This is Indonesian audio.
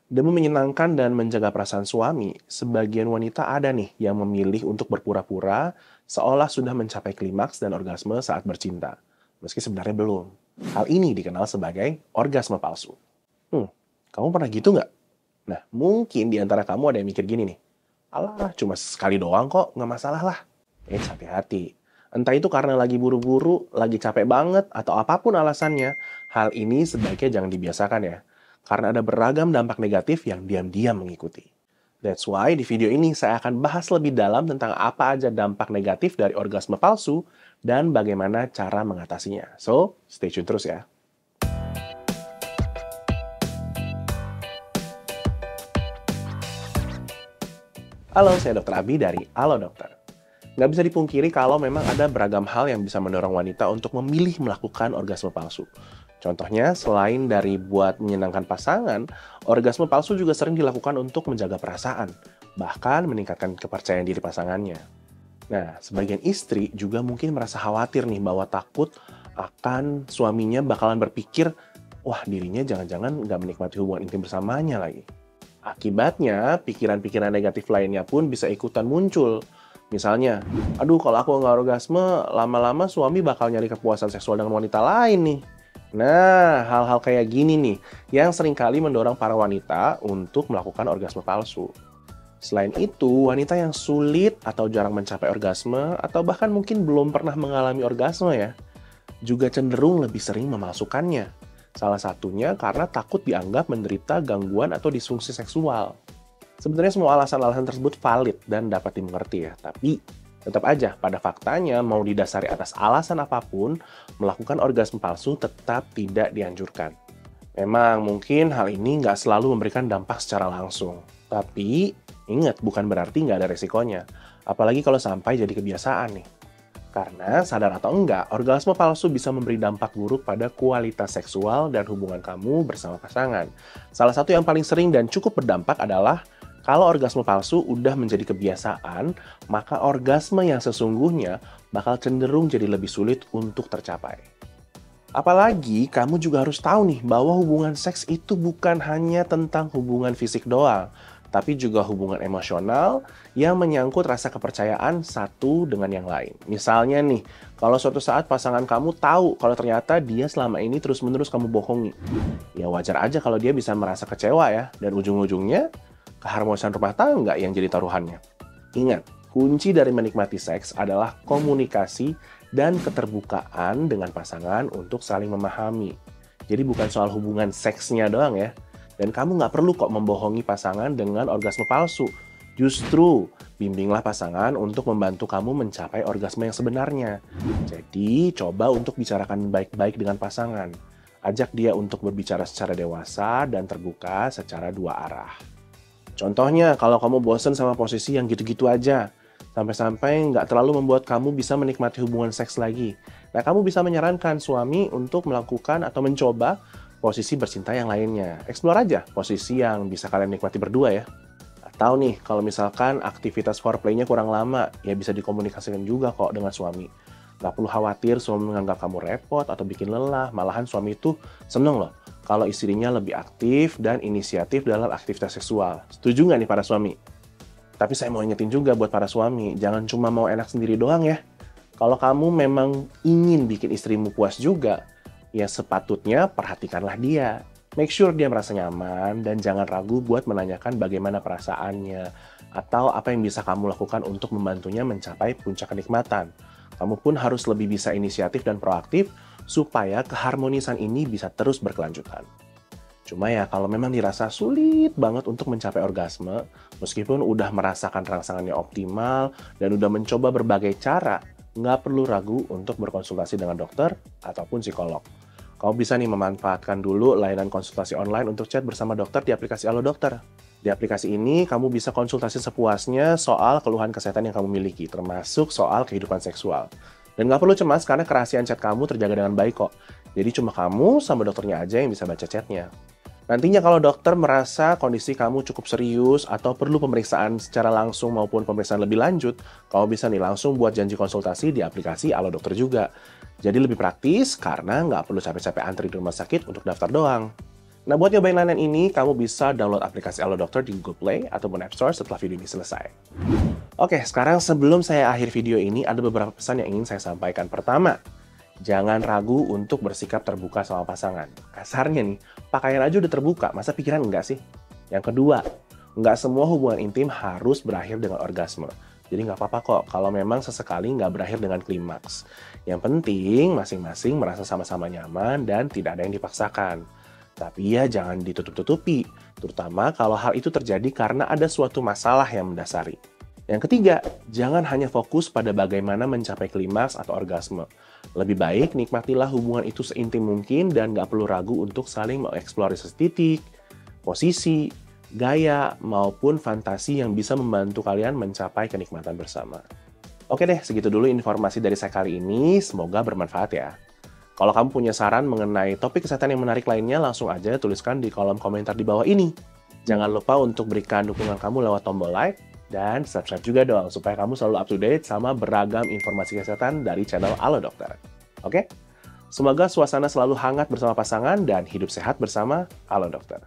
Demi menyenangkan dan menjaga perasaan suami, sebagian wanita ada nih yang memilih untuk berpura-pura seolah sudah mencapai klimaks dan orgasme saat bercinta, meski sebenarnya belum. Hal ini dikenal sebagai orgasme palsu. Hmm, kamu pernah gitu nggak? Nah, mungkin di antara kamu ada yang mikir gini nih, alah cuma sekali doang kok, nggak masalah lah. Hati-hati. Entah itu karena lagi buru-buru, lagi capek banget, atau apapun alasannya, hal ini sebaiknya jangan dibiasakan ya. Karena ada beragam dampak negatif yang diam-diam mengikuti. That's why di video ini saya akan bahas lebih dalam tentang apa aja dampak negatif dari orgasme palsu dan bagaimana cara mengatasinya. So, stay tune terus ya. Halo, saya Dr. Abi dari Halo Dokter. Nggak bisa dipungkiri kalau memang ada beragam hal yang bisa mendorong wanita untuk memilih melakukan orgasme palsu. Contohnya, selain dari buat menyenangkan pasangan, orgasme palsu juga sering dilakukan untuk menjaga perasaan, bahkan meningkatkan kepercayaan diri pasangannya. Nah, sebagian istri juga mungkin merasa khawatir nih bahwa takut akan suaminya bakalan berpikir, wah dirinya jangan-jangan nggak menikmati hubungan intim bersamanya lagi. Akibatnya, pikiran-pikiran negatif lainnya pun bisa ikutan muncul. Misalnya, aduh kalau aku nggak orgasme, lama-lama suami bakal nyari kepuasan seksual dengan wanita lain nih. Nah, hal-hal kayak gini nih, yang seringkali mendorong para wanita untuk melakukan orgasme palsu. Selain itu, wanita yang sulit atau jarang mencapai orgasme, atau bahkan mungkin belum pernah mengalami orgasme ya, juga cenderung lebih sering memalsukannya. Salah satunya karena takut dianggap menderita gangguan atau disfungsi seksual. Sebenarnya semua alasan-alasan tersebut valid dan dapat dimengerti ya, tapi tetap aja pada faktanya mau didasari atas alasan apapun, melakukan orgasme palsu tetap tidak dianjurkan. Memang mungkin hal ini nggak selalu memberikan dampak secara langsung, tapi ingat bukan berarti nggak ada resikonya, apalagi kalau sampai jadi kebiasaan nih. Karena sadar atau enggak, orgasme palsu bisa memberi dampak buruk pada kualitas seksual dan hubungan kamu bersama pasangan. Salah satu yang paling sering dan cukup berdampak adalah kalau orgasme palsu udah menjadi kebiasaan, maka orgasme yang sesungguhnya bakal cenderung jadi lebih sulit untuk tercapai. Apalagi kamu juga harus tahu nih bahwa hubungan seks itu bukan hanya tentang hubungan fisik doang, tapi juga hubungan emosional yang menyangkut rasa kepercayaan satu dengan yang lain. Misalnya nih, kalau suatu saat pasangan kamu tahu kalau ternyata dia selama ini terus-menerus kamu bohongi, ya wajar aja kalau dia bisa merasa kecewa ya, dan ujung-ujungnya keharmonisan rumah tangga yang jadi taruhannya. Ingat, kunci dari menikmati seks adalah komunikasi dan keterbukaan dengan pasangan untuk saling memahami. Jadi bukan soal hubungan seksnya doang ya. Dan kamu nggak perlu kok membohongi pasangan dengan orgasme palsu. Justru, bimbinglah pasangan untuk membantu kamu mencapai orgasme yang sebenarnya. Jadi, coba untuk bicarakan baik-baik dengan pasangan. Ajak dia untuk berbicara secara dewasa dan terbuka secara dua arah. Contohnya, kalau kamu bosen sama posisi yang gitu-gitu aja, sampai-sampai nggak terlalu membuat kamu bisa menikmati hubungan seks lagi. Nah, kamu bisa menyarankan suami untuk melakukan atau mencoba posisi bercinta yang lainnya. Explore aja posisi yang bisa kalian nikmati berdua ya. Atau nih, kalau misalkan aktivitas foreplay-nya kurang lama, ya bisa dikomunikasikan juga kok dengan suami. Nggak perlu khawatir suami menganggap kamu repot atau bikin lelah, malahan suami itu seneng loh kalau istrinya lebih aktif dan inisiatif dalam aktivitas seksual. Setuju nggak nih para suami? Tapi saya mau ingetin juga buat para suami, jangan cuma mau enak sendiri doang ya. Kalau kamu memang ingin bikin istrimu puas juga, ya sepatutnya perhatikanlah dia. Make sure dia merasa nyaman dan jangan ragu buat menanyakan bagaimana perasaannya atau apa yang bisa kamu lakukan untuk membantunya mencapai puncak kenikmatan. Kamu pun harus lebih bisa inisiatif dan proaktif supaya keharmonisan ini bisa terus berkelanjutan. Cuma ya kalau memang dirasa sulit banget untuk mencapai orgasme, meskipun udah merasakan rangsangannya optimal dan udah mencoba berbagai cara, nggak perlu ragu untuk berkonsultasi dengan dokter ataupun psikolog. Kamu bisa nih memanfaatkan dulu layanan konsultasi online untuk chat bersama dokter di aplikasi Halo Dokter. Di aplikasi ini, kamu bisa konsultasi sepuasnya soal keluhan kesehatan yang kamu miliki, termasuk soal kehidupan seksual. Dan nggak perlu cemas karena kerahasiaan chat kamu terjaga dengan baik kok. Jadi cuma kamu sama dokternya aja yang bisa baca chatnya. Nantinya kalau dokter merasa kondisi kamu cukup serius atau perlu pemeriksaan secara langsung maupun pemeriksaan lebih lanjut, kamu bisa nih langsung buat janji konsultasi di aplikasi Halo Dokter juga. Jadi lebih praktis karena nggak perlu capek-capek antri di rumah sakit untuk daftar doang. Nah, buat nyobain layanan ini, kamu bisa download aplikasi Halo Dokter di Google Play ataupun App Store setelah video ini selesai. Oke, sekarang sebelum saya akhir video ini, ada beberapa pesan yang ingin saya sampaikan. Pertama, jangan ragu untuk bersikap terbuka sama pasangan. Kasarnya nih, pakaian aja udah terbuka, masa pikiran enggak sih? Yang kedua, nggak semua hubungan intim harus berakhir dengan orgasme. Jadi nggak apa-apa kok kalau memang sesekali nggak berakhir dengan klimaks. Yang penting masing-masing merasa sama-sama nyaman dan tidak ada yang dipaksakan. Tapi ya jangan ditutup-tutupi, terutama kalau hal itu terjadi karena ada suatu masalah yang mendasari. Yang ketiga, jangan hanya fokus pada bagaimana mencapai klimaks atau orgasme. Lebih baik nikmatilah hubungan itu seintim mungkin dan nggak perlu ragu untuk saling mengeksplorasi titik, posisi, gaya, maupun fantasi yang bisa membantu kalian mencapai kenikmatan bersama. Oke deh, segitu dulu informasi dari saya kali ini. Semoga bermanfaat ya. Kalau kamu punya saran mengenai topik kesehatan yang menarik lainnya, langsung aja tuliskan di kolom komentar di bawah ini. Jangan lupa untuk berikan dukungan kamu lewat tombol like, dan subscribe juga dong, supaya kamu selalu up to date sama beragam informasi kesehatan dari channel Halo Dokter. Oke? Semoga suasana selalu hangat bersama pasangan dan hidup sehat bersama Halo Dokter.